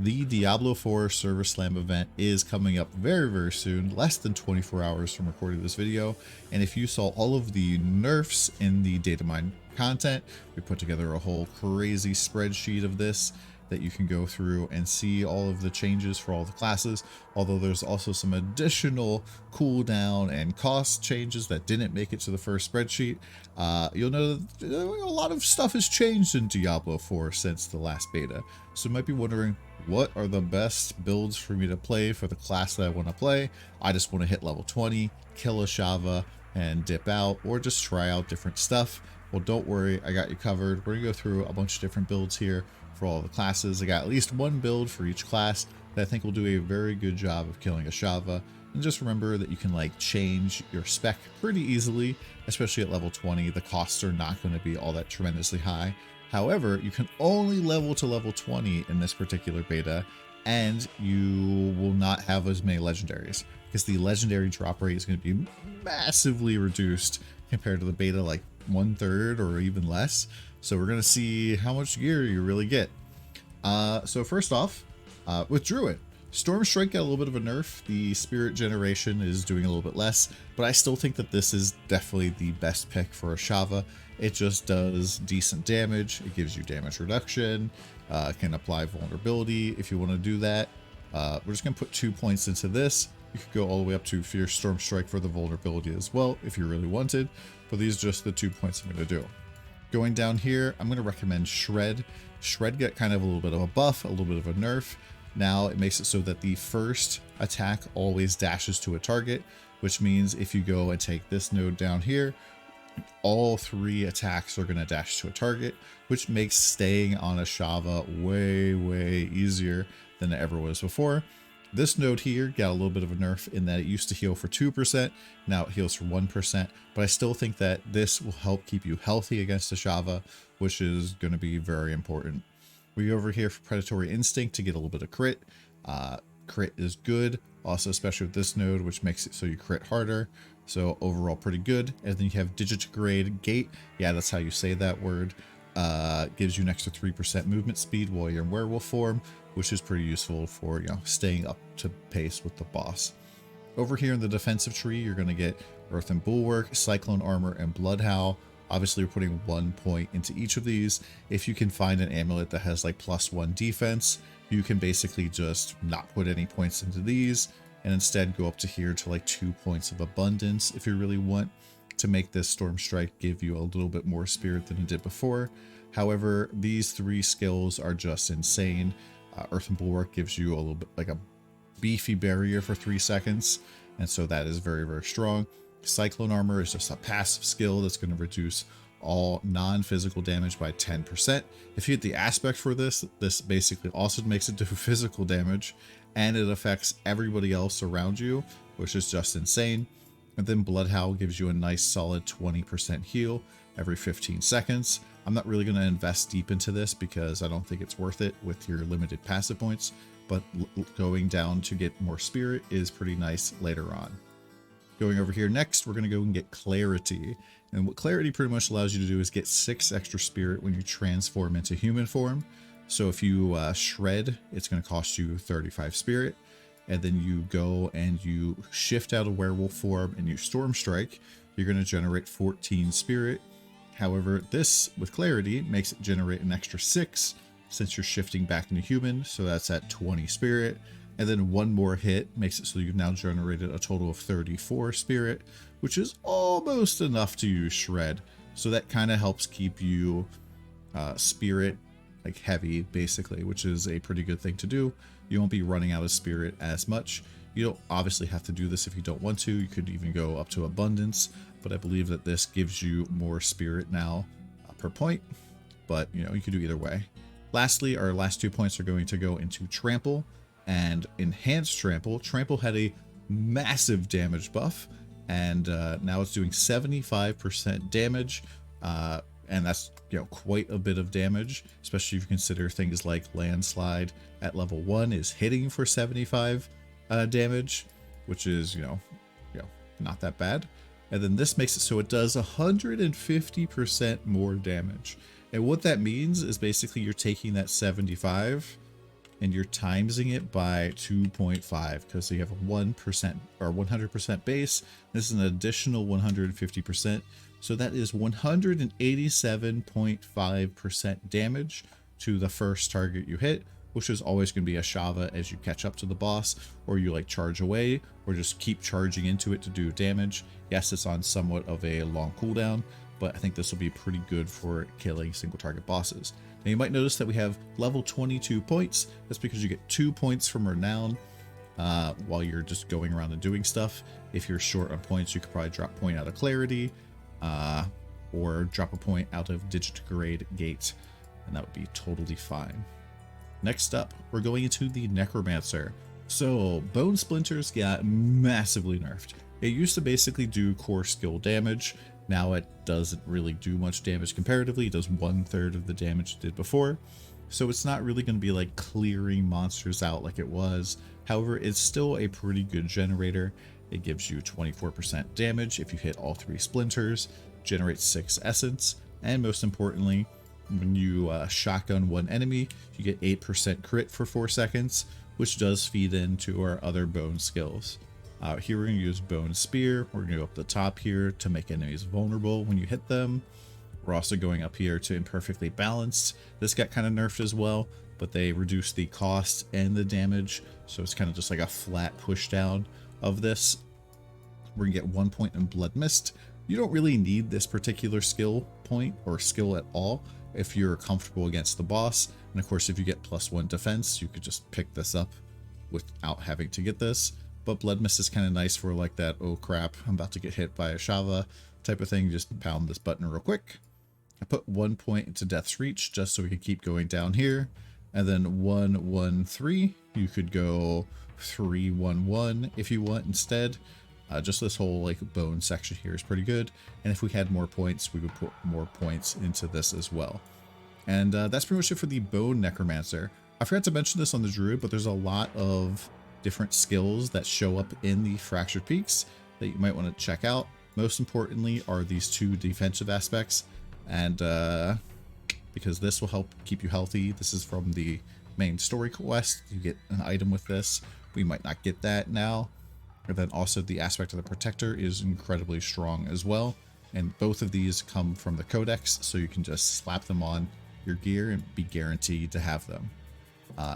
The Diablo 4 Server Slam event is coming up very, very soon, less than 24 hours from recording this video. And if you saw all of the nerfs in the data mine content, we put together a whole crazy spreadsheet of this that you can go through and see all of the changes for all the classes, although there's also some additional cooldown and cost changes that didn't make it to the first spreadsheet. You'll know that a lot of stuff has changed in Diablo 4 since the last beta, so you might be wondering, what are the best builds for me to play for the class that I want to play? I just want to hit level 20, kill a Shava, and dip out, or just try out different stuff. Well, don't worry, I got you covered. We're gonna go through a bunch of different builds here for all the classes. I got at least one build for each class that I think will do a very good job of killing a Shava. And just remember that you can like change your spec pretty easily, especially at level 20. The costs are not going to be all that tremendously high. However, you can only level to level 20 in this particular beta, and you will not have as many legendaries because the legendary drop rate is going to be massively reduced compared to the beta, like 1/3 or even less. So we're going to see how much gear you really get. So first off, with Druid, Storm Strike got a little bit of a nerf. The spirit generation is doing a little bit less, but I still think that this is definitely the best pick for a Shava. It just does decent damage. It gives you damage reduction, can apply vulnerability if you want to do that. We're just going to put 2 points into this. You could go all the way up to Fierce Storm Strike for the vulnerability as well if you really wanted, but these are just the 2 points I'm going to do. Going down here, I'm going to recommend Shred. Shred got kind of a little bit of a buff, a little bit of a nerf. Now it makes it so that the first attack always dashes to a target, which means if you go and take this node down here, all 3 attacks are going to dash to a target, which makes staying on a Shava way easier than it ever was before. This node here got a little bit of a nerf in that it used to heal for 2%, now it heals for 1%, but I still think that this will help keep you healthy against the Shava, which is going to be very important. We go over here for Predatory Instinct to get a little bit of crit. Crit is good, also especially with this node, which makes it so you crit harder. So overall pretty good. And then you have Digitigrade Gate. Yeah, that's how you say that word. Gives you an extra 3% movement speed while you're in werewolf form, which is pretty useful for, you know, staying up to pace with the boss. Over here in the defensive tree, you're going to get Earthen Bulwark, Cyclone Armor, and Blood Howl. Obviously, we're putting 1 point into each of these. If you can find an amulet that has like +1 defense, you can basically just not put any points into these and instead go up to here to like 2 points of abundance if you really want to make this Storm Strike give you a little bit more spirit than it did before. However, these 3 skills are just insane. Earthen Bulwark gives you a little bit like a beefy barrier for 3 seconds, and so that is very strong. Cyclone Armor is just a passive skill that's going to reduce all non-physical damage by 10%. If you hit the aspect for this, this basically also makes it do physical damage, and it affects everybody else around you, which is just insane. And then Blood Howl gives you a nice solid 20% heal every 15 seconds. I'm not really going to invest deep into this because I don't think it's worth it with your limited passive points, but going down to get more spirit is pretty nice later on. Going over here next, we're going to go and get Clarity. And what Clarity pretty much allows you to do is get 6 extra spirit when you transform into human form. So if you shred, it's going to cost you 35 spirit. And then you go and you shift out of werewolf form and you Storm Strike, you're going to generate 14 spirit. However, this with Clarity makes it generate an extra 6 since you're shifting back into human. So that's at 20 spirit. And then 1 more hit makes it so you've now generated a total of 34 spirit, which is almost enough to use Shred. So that kind of helps keep you spirit like heavy, basically, which is a pretty good thing to do. You won't be running out of spirit as much. You don't obviously have to do this if you don't want to. You could even go up to abundance, but I believe that this gives you more spirit now per point, but you know, you could do either way. Lastly, our last 2 points are going to go into Trample and Enhanced Trample. Trample had a massive damage buff, and now it's doing 75% damage, and that's, you know, quite a bit of damage, especially if you consider things like Landslide at level 1 is hitting for 75 damage, which is, you know, not that bad. And then this makes it so it does 150% more damage. And what that means is basically you're taking that 75 and you're timesing it by 2.5 because you have a 1% or 100% base. This is an additional 150%. So that is 187.5% damage to the first target you hit, which is always going to be a Shava as you catch up to the boss, or you like charge away, or just keep charging into it to do damage. Yes, it's on somewhat of a long cooldown, but I think this will be pretty good for killing single target bosses. Now you might notice that we have level 22 points. That's because you get 2 points from Renown while you're just going around and doing stuff. If you're short on points, you could probably drop a point out of Clarity, or drop a point out of Digigrade Gate, and that would be totally fine. Next up, we're going into the Necromancer. So Bone Splinters got massively nerfed. It used to basically do core skill damage. Now it doesn't really do much damage comparatively. It does 1/3 of the damage it did before. So it's not really going to be like clearing monsters out like it was. However, it's still a pretty good generator. It gives you 24% damage if you hit all 3 splinters, generates 6 essence, and most importantly, when you shotgun one enemy, you get 8% crit for 4 seconds, which does feed into our other bone skills. Here we're going to use Bone Spear. We're going to go up the top here to make enemies vulnerable when you hit them. We're also going up here to Imperfectly Balanced. This got kind of nerfed as well, but they reduce the cost and the damage, so it's kind of just like a flat push down of this. We're going to get 1 point in Blood Mist. You don't really need this particular skill point or skill at all if you're comfortable against the boss. And of course, if you get +1 defense, you could just pick this up without having to get this. But Blood Mist is kind of nice for like that, oh crap, I'm about to get hit by a Shava type of thing. Just pound this button real quick. I put 1 point into Death's Reach just so we can keep going down here. And then 1-1-3. You could go 3-1-1 if you want instead. Just this whole like bone section here is pretty good. And if we had more points, we would put more points into this as well. And that's pretty much it for the Bone Necromancer. I forgot to mention this on the Druid, but there's a lot of different skills that show up in the Fractured Peaks that you might want to check out. Most importantly are these 2 defensive aspects, and because this will help keep you healthy. This is from the main story quest. You get an item with this. We might not get that now. And then also the aspect of the Protector is incredibly strong as well, and both of these come from the Codex, so you can just slap them on your gear and be guaranteed to have them.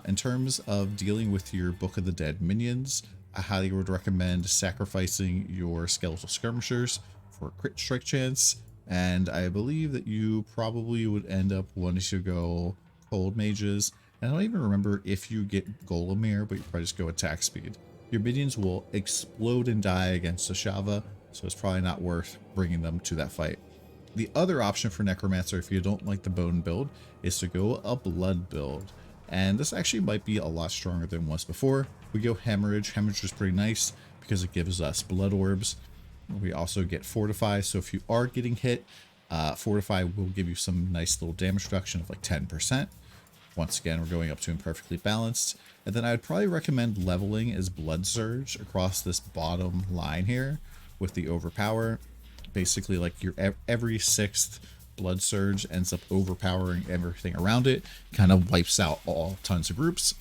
In terms of dealing with your Book of the Dead minions, I highly would recommend sacrificing your Skeletal Skirmishers for a crit strike chance, and I believe that you probably would end up wanting to go Cold Mages. And I don't even remember if you get Golemir, but you probably just go attack speed. Your minions will explode and die against a Shava, so it's probably not worth bringing them to that fight. The other option for Necromancer, if you don't like the bone build, is to go a blood build. And this actually might be a lot stronger than once before. We go Hemorrhage. Hemorrhage is pretty nice because it gives us blood orbs. We also get Fortify, so if you are getting hit, Fortify will give you some nice little damage reduction of like 10%. Once again, we're going up to Imperfectly Balanced. And then I would probably recommend leveling as Blood Surge across this bottom line here with the Overpower. Basically, like your every 6th Blood Surge ends up overpowering everything around it, kind of wipes out all tons of groups.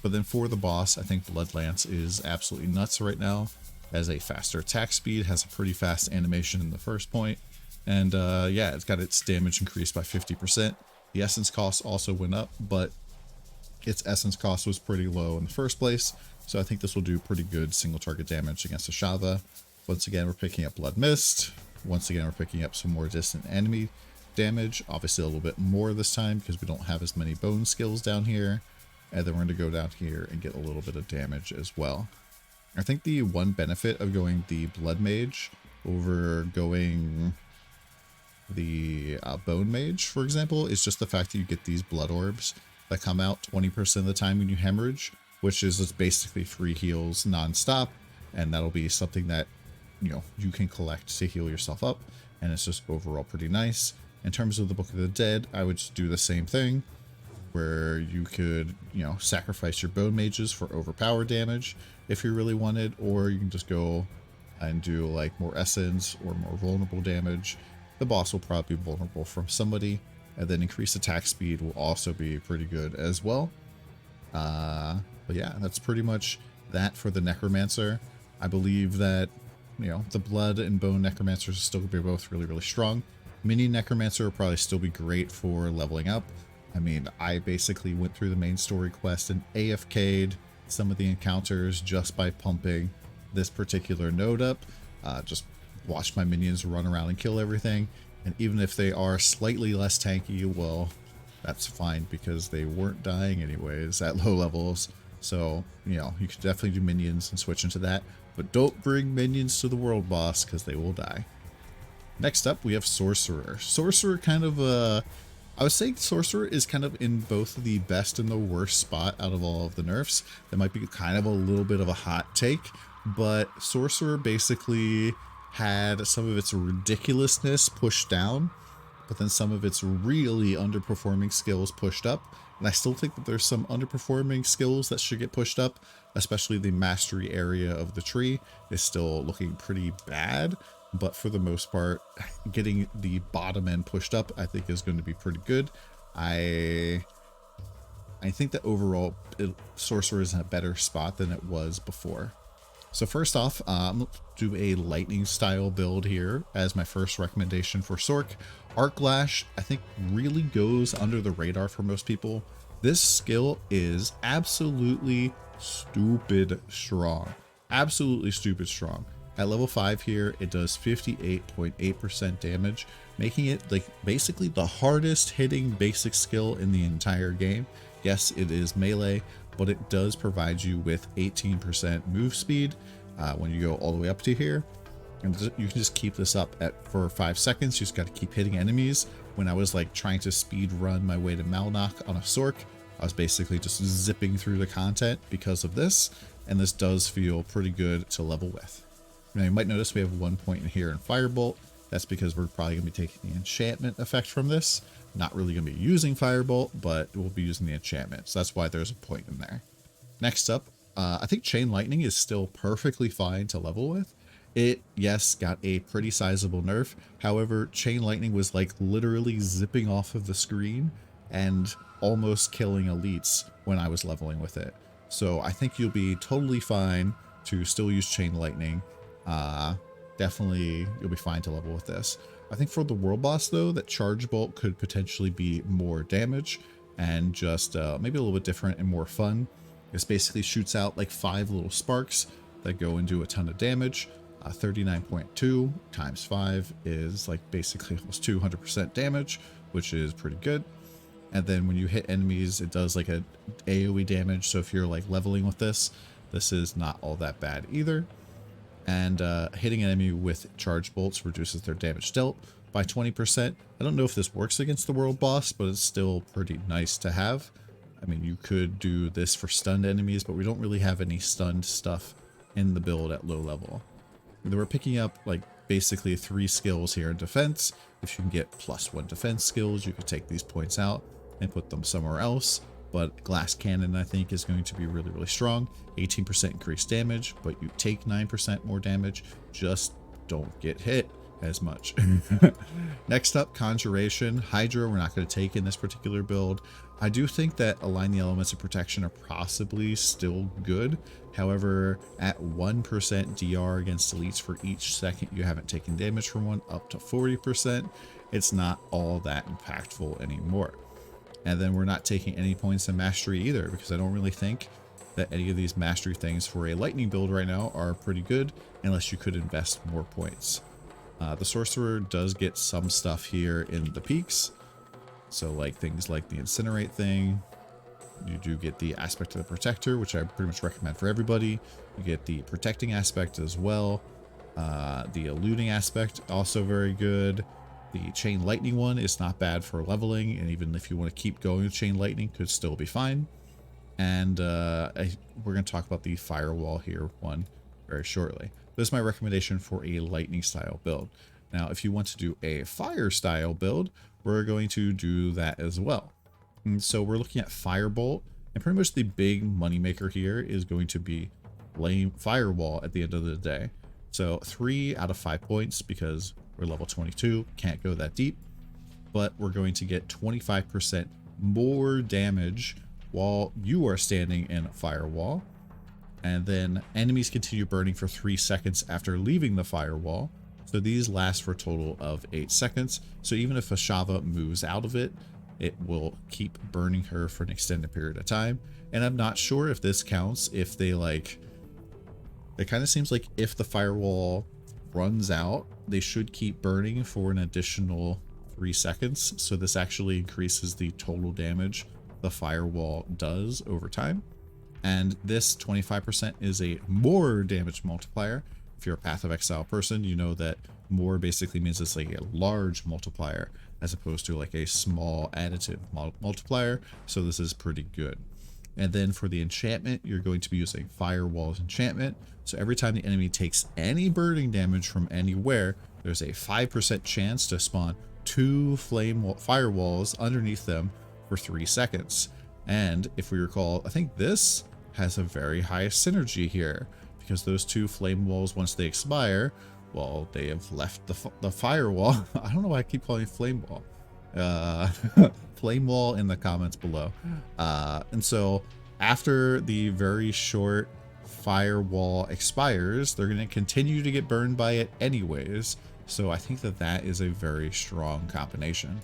But then for the boss, I think Blood Lance is absolutely nuts right now. Has a faster attack speed, has a pretty fast animation in the first point, and yeah, it's got its damage increased by 50%. The essence cost also went up, but its essence cost was pretty low in the first place, so I think this will do pretty good single target damage against a Shava. Once again, we're picking up Blood Mist. Once again, we're picking up some more distant enemy damage, obviously a little bit more this time because we don't have as many bone skills down here. And then we're going to go down here and get a little bit of damage as well. I think the one benefit of going the Blood Mage over going the Bone Mage, for example, is just the fact that you get these blood orbs that come out 20% of the time when you hemorrhage, which is just basically free heals non-stop, and that'll be something that, you know, you can collect to heal yourself up, and it's just overall pretty nice. In terms of the Book of the Dead, I would just do the same thing, where you could, you know, sacrifice your Bone Mages for overpower damage if you really wanted, or you can just go and do like more essence or more vulnerable damage. The boss will probably be vulnerable from somebody, and then increased attack speed will also be pretty good as well. But yeah, that's pretty much that for the Necromancer. I believe that, you know, the Blood and Bone Necromancers will still be both really, really strong. Mini Necromancer will probably still be great for leveling up. I mean, I basically went through the main story quest and AFK'd some of the encounters just by pumping this particular node up. Just watch my minions run around and kill everything. And even if they are slightly less tanky, well, that's fine because they weren't dying anyways at low levels. So, you know, you could definitely do minions and switch into that. But don't bring minions to the world boss because they will die. Next up, we have Sorcerer. Sorcerer kind of, I would say Sorcerer is kind of in both the best and the worst spot out of all of the nerfs. That might be kind of a little bit of a hot take, but Sorcerer basically had some of its ridiculousness pushed down, but then some of its really underperforming skills pushed up. And I still think that there's some underperforming skills that should get pushed up, especially the mastery area of the tree is still looking pretty bad. But for the most part, getting the bottom end pushed up, I think is going to be pretty good. I think that overall, Sorcerer is in a better spot than it was before. So first off, I'm going to do a lightning style build here as my first recommendation for Sorc. Arc Lash, I think, really goes under the radar for most people. This skill is absolutely stupid strong. Absolutely stupid strong. At level 5 here, it does 58.8% damage, making it like basically the hardest hitting basic skill in the entire game. Yes, it is melee, but it does provide you with 18% move speed when you go all the way up to here. And you can just keep this up for 5 seconds. You just got to keep hitting enemies. When I was like trying to speed run my way to Malnock on a Sorc, I was basically just zipping through the content because of this. And this does feel pretty good to level with. Now you might notice we have 1 point in here in Firebolt. That's because we're probably going to be taking the enchantment effect from this. Not really going to be using Firebolt, but we'll be using the enchantment. So that's why there's a point in there. Next up, I think Chain Lightning is still perfectly fine to level with. It, yes, got a pretty sizable nerf. However, Chain Lightning was like literally zipping off of the screen and almost killing elites when I was leveling with it. So I think you'll be totally fine to still use Chain Lightning. Definitely you'll be fine to level with this. I think for the world boss though, that Charge Bolt could potentially be more damage and just maybe a little bit different and more fun. This basically shoots out like 5 little sparks that go and do a ton of damage. 39.2 times 5 is like basically almost 200% damage, which is pretty good. And then when you hit enemies, it does like a AoE damage. So if you're like leveling with this, this is not all that bad either. And hitting an enemy with charge bolts reduces their damage dealt by 20%. I don't know if this works against the world boss, but it's still pretty nice to have. I mean, you could do this for stunned enemies, but we don't really have any stunned stuff in the build at low level. And then we're picking up like basically 3 skills here in defense. If you can get +1 defense skills, you could take these points out and put them somewhere else. But Glass Cannon, I think, is going to be really, really strong. 18% increased damage, but you take 9% more damage. Just don't get hit as much. Next up, Conjuration. Hydra, we're not going to take in this particular build. I do think that Align the Elements of Protection are possibly still good. However, at 1% DR against elites for each second you haven't taken damage from one, up to 40%, it's not all that impactful anymore. And then we're not taking any points in Mastery either, because I don't really think that any of these Mastery things for a Lightning build right now are pretty good, unless you could invest more points. The Sorcerer does get some stuff here in the peaks. So like things like the Incinerate thing. You do get the aspect of the Protector, which I pretty much recommend for everybody. You get the Protecting aspect as well. The Eluding aspect, also very good. The Chain Lightning one is not bad for leveling, and even if you want to keep going with Chain Lightning, could still be fine. And we're going to talk about the Firewall here one very shortly. This is my recommendation for a Lightning style build. Now, if you want to do a Fire style build, we're going to do that as well. And so we're looking at Firebolt, and pretty much the big moneymaker here is going to be Firewall at the end of the day. So 3 out of 5 points because we're level 22, can't go that deep, but we're going to get 25% more damage while you are standing in firewall. And then enemies continue burning for 3 seconds after leaving the firewall. So these last for a total of 8 seconds. So even if a Shava moves out of it, it will keep burning her for an extended period of time. And I'm not sure if this counts if they like, it kind of seems like if the firewall runs out, they should keep burning for an additional 3 seconds. So this actually increases the total damage the firewall does over time. And this 25% is a more damage multiplier. If you're a Path of Exile person, you know that more basically means it's like a large multiplier as opposed to like a small additive multiplier. So this is pretty good. And then for the enchantment, you're going to be using Firewall's enchantment. So every time the enemy takes any burning damage from anywhere, there's a 5% chance to spawn 2 firewalls underneath them for 3 seconds. And if we recall, I think this has a very high synergy here because those 2 flame walls, once they expire, well, they have left the firewall. I don't know why I keep calling it flame wall. Flame wall in the comments below. And so after the very short firewall expires, they're going to continue to get burned by it anyways. So I think that that is a very strong combination.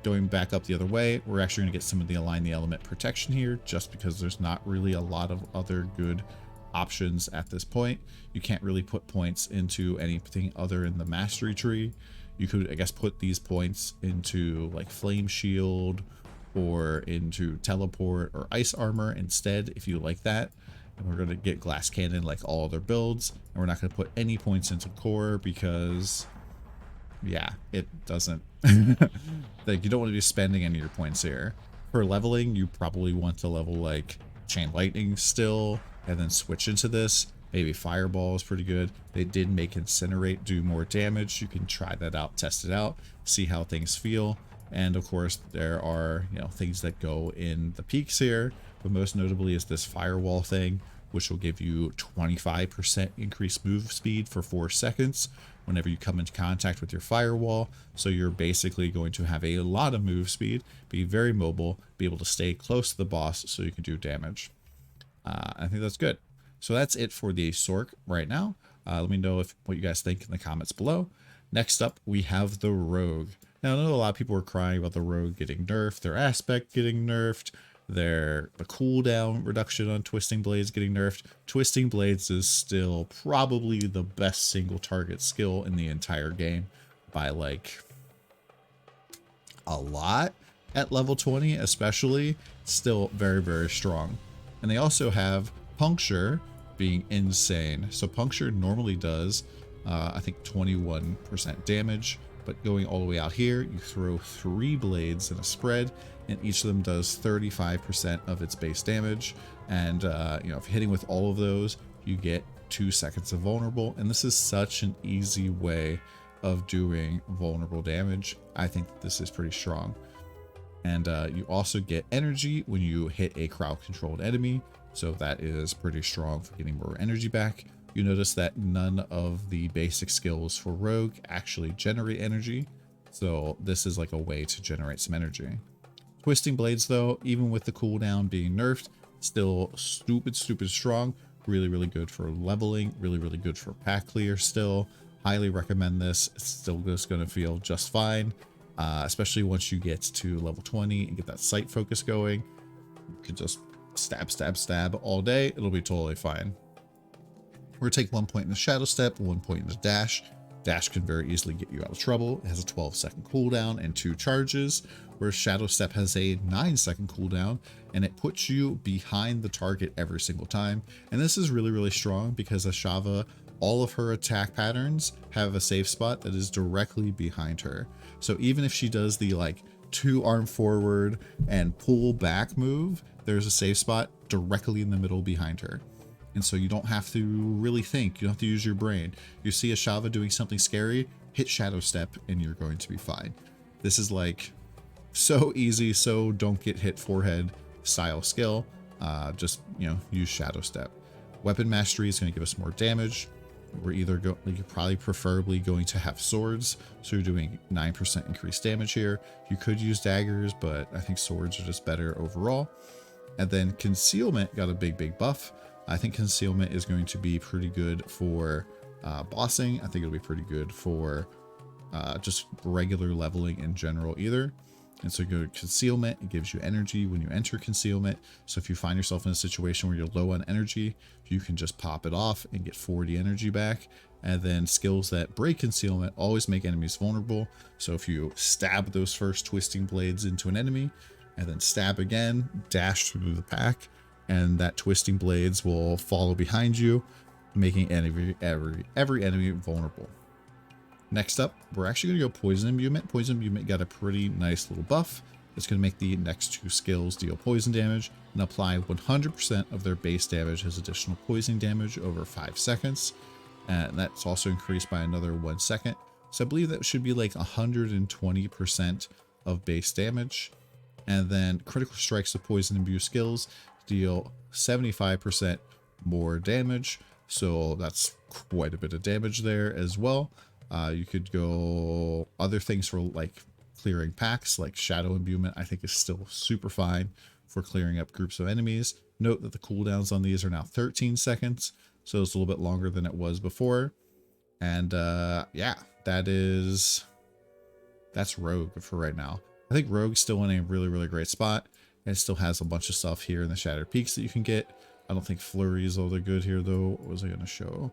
Going back up the other way, we're actually going to get some of the Align the Element protection here, just because there's not really a lot of other good options at this point. You can't really put points into anything other than the mastery tree. You could, I guess, put these points into like Flame Shield or into Teleport or Ice Armor instead, if you like that. And we're going to get Glass Cannon like all other builds. And we're not going to put any points into Core because, yeah, it doesn't. Like, you don't want to be spending any of your points here. For leveling, you probably want to level like Chain Lightning still, and then switch into this. Maybe Fireball is pretty good. They did make Incinerate do more damage. You can try that out, test it out, see how things feel. And of course, there are, you know, things that go in the peaks here, but most notably is this Firewall thing, which will give you 25% increased move speed for 4 seconds whenever you come into contact with your firewall. So you're basically going to have a lot of move speed, be very mobile, be able to stay close to the boss so you can do damage. I think that's good. So that's it for the Sorc right now. Let me know what you guys think in the comments below. Next up, we have the Rogue. Now, I know a lot of people are crying about the Rogue getting nerfed, their aspect getting nerfed, the cooldown reduction on Twisting Blades getting nerfed. Twisting Blades is still probably the best single target skill in the entire game by like a lot at level 20, especially. Still very, very strong. And they also have Puncture being insane. So Puncture normally does, I think 21% damage, but going all the way out here, you throw 3 blades in a spread, and each of them does 35% of its base damage. And you know, if hitting with all of those, you get 2 seconds of vulnerable. And this is such an easy way of doing vulnerable damage. I think this is pretty strong. And you also get energy when you hit a crowd-controlled enemy, so that is pretty strong for getting more energy back. You notice that none of the basic skills for Rogue actually generate energy, so this is like a way to generate some energy. Twisting Blades, though, even with the cooldown being nerfed, still stupid strong. Really, really good for leveling, really, really good for pack clear still. Highly recommend this. It's still just going to feel just fine. Especially once you get to level 20 and get that sight focus going. You can just stab all day. It'll be totally fine. We're going to take 1 point in the Shadow Step, 1 point in the Dash. Dash can very easily get you out of trouble. It has a 12-second cooldown and 2 charges, whereas Shadow Step has a 9-second cooldown, and it puts you behind the target every single time. And this is really, really strong because Ashava, all of her attack patterns have a safe spot that is directly behind her. So even if she does the like 2-arm forward and pull back move, there's a safe spot directly in the middle behind her. And so you don't have to really think, you don't have to use your brain. You see Ashava doing something scary, hit Shadow Step and you're going to be fine. This is like so easy, so don't get hit forehead style skill. Just, you know, use Shadow Step. Weapon Mastery is going to give us more damage. We're either you're probably preferably going to have swords, so you're doing 9% increased damage here. You could use daggers, but I think swords are just better overall. And then concealment got a big buff. I think concealment is going to be pretty good for bossing. I think it'll be pretty good for just regular leveling in general either. And so you go to concealment, it gives you energy when you enter concealment. So if you find yourself in a situation where you're low on energy, you can just pop it off and get 40 energy back. And then skills that break concealment always make enemies vulnerable. So if you stab those first twisting blades into an enemy and then stab again, dash through the pack, and that twisting blades will follow behind you, making every enemy vulnerable. Next up, we're actually going to go Poison Imbuement. Poison Imbuement got a pretty nice little buff. It's going to make the next two skills deal poison damage and apply 100% of their base damage as additional poison damage over 5 seconds. And that's also increased by another 1 second. So I believe that should be like 120% of base damage. And then critical strikes of Poison Imbue skills deal 75% more damage. So that's quite a bit of damage there as well. You could go other things for like clearing packs, like Shadow Imbuement, I think is still super fine for clearing up groups of enemies. Note that the cooldowns on these are now 13 seconds, so it's a little bit longer than it was before. And yeah, that's Rogue for right now. I think Rogue's still in a really great spot. And it still has a bunch of stuff here in the Shattered Peaks that you can get. I don't think Flurry is all that good here though. What was I going to show?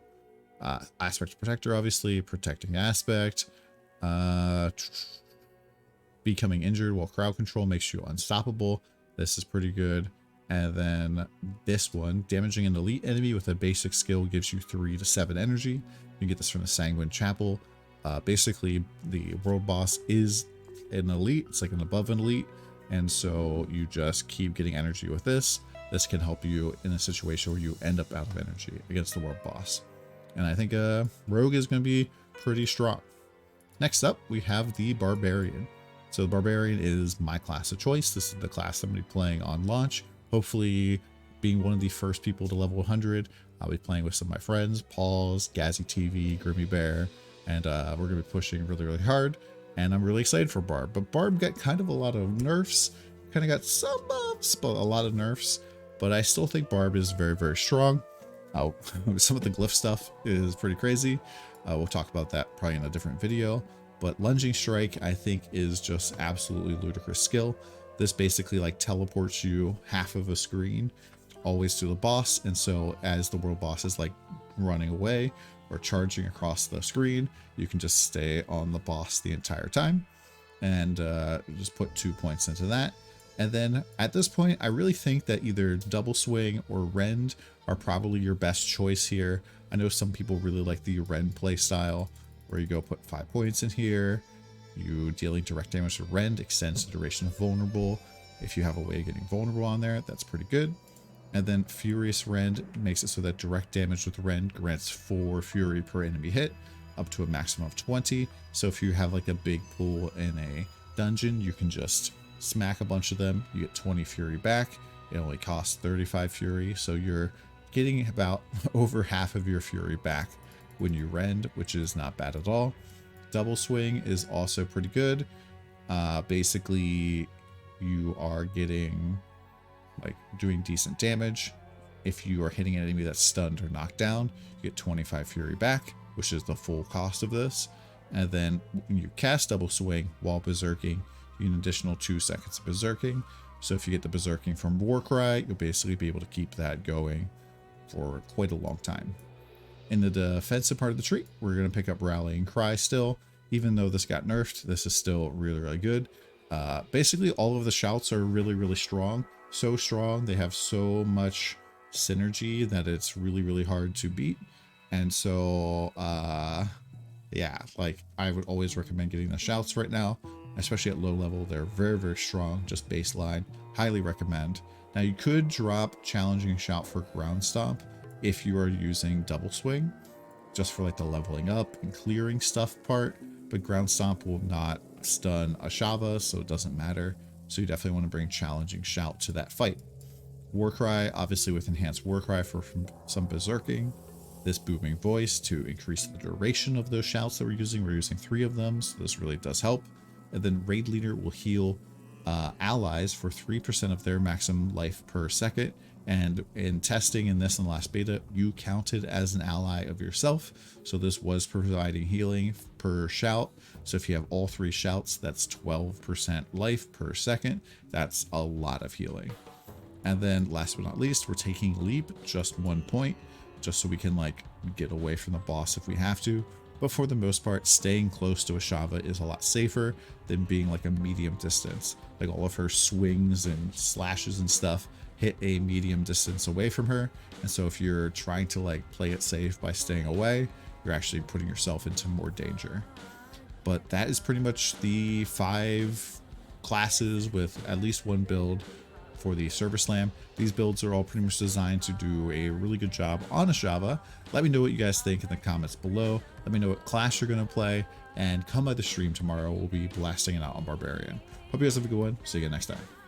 Aspect Protector, obviously, protecting aspect. Becoming injured while crowd control makes you unstoppable. This is pretty good. And then this one, damaging an elite enemy with a basic skill gives you 3 to 7 energy. You can get this from the Sanguine Chapel. Basically, the world boss is an elite. It's like an above an elite. And so you just keep getting energy with this. This can help you in a situation where you end up out of energy against the world boss. And I think Rogue is going to be pretty strong. Next up, we have the Barbarian. So the Barbarian is my class of choice. This is the class I'm going to be playing on launch. Hopefully, being one of the first people to level 100, I'll be playing with some of my friends, Paul's, Gazzy TV, Grimmy Bear, and we're going to be pushing really hard. And I'm really excited for Barb. But Barb got kind of a lot of nerfs, kind of got some buffs, but a lot of nerfs. But I still think Barb is very strong. Some of the glyph stuff is pretty crazy. We'll talk about that probably in a different video. But Lunging Strike, I think, is just absolutely ludicrous skill. This basically like teleports you half of a screen always to the boss. And so as the world boss is like running away or charging across the screen, you can just stay on the boss the entire time and just put 2 points into that. And then at this point, I really think that either Double Swing or Rend are probably your best choice here. I know some people really like the Rend play style, where you go put 5 points in here. You dealing direct damage to Rend extends the duration of vulnerable. If you have a way of getting vulnerable on there, that's pretty good. And then Furious Rend makes it so that direct damage with Rend grants 4 Fury per enemy hit, up to a maximum of 20. So if you have like a big pool in a dungeon, you can just smack a bunch of them, you get 20 Fury back. It only costs 35 Fury, so you're getting about over half of your Fury back when you Rend, which is not bad at all. Double Swing is also pretty good. Basically, you are getting like doing decent damage. If you are hitting an enemy that's stunned or knocked down, you get 25 Fury back, which is the full cost of this. And then when you cast Double Swing while berserking, you get an additional 2 seconds of berserking. So if you get the berserking from Warcry, you'll basically be able to keep that going for quite a long time. In the defensive part of the tree, we're going to pick up Rallying Cry still. Even though this got nerfed, this is still really good. Basically, all of the shouts are really strong. So strong, they have so much synergy that it's really hard to beat. And so, yeah, like I would always recommend getting the shouts right now, especially at low level. They're very strong, just baseline. Highly recommend. Now you could drop Challenging Shout for Ground Stomp if you are using Double Swing, just for like the leveling up and clearing stuff part, but Ground Stomp will not stun a Shava, so it doesn't matter. So you definitely want to bring Challenging Shout to that fight. Warcry, obviously with Enhanced Warcry for some berserking. This Booming Voice to increase the duration of those shouts that we're using. We're using 3 of them, so this really does help. And then Raid Leader will heal allies for 3% of their maximum life per second. And in testing in this and last beta, you counted as an ally of yourself. So this was providing healing per shout. So if you have all 3 shouts, that's 12% life per second. That's a lot of healing. And then last but not least, we're taking leap just 1 point, just so we can like get away from the boss if we have to. But for the most part, staying close to Ashava is a lot safer than being like a medium distance. Like all of her swings and slashes and stuff hit a medium distance away from her. And so if you're trying to like play it safe by staying away, you're actually putting yourself into more danger. But that is pretty much the 5 classes with at least 1 build for the Server Slam. These builds are all pretty much designed to do a really good job on Ashava. Let me know what you guys think in the comments below. Let me know what class you're going to play, and come by the stream tomorrow. We'll be blasting it out on Barbarian. Hope you guys have a good one. See you again next time.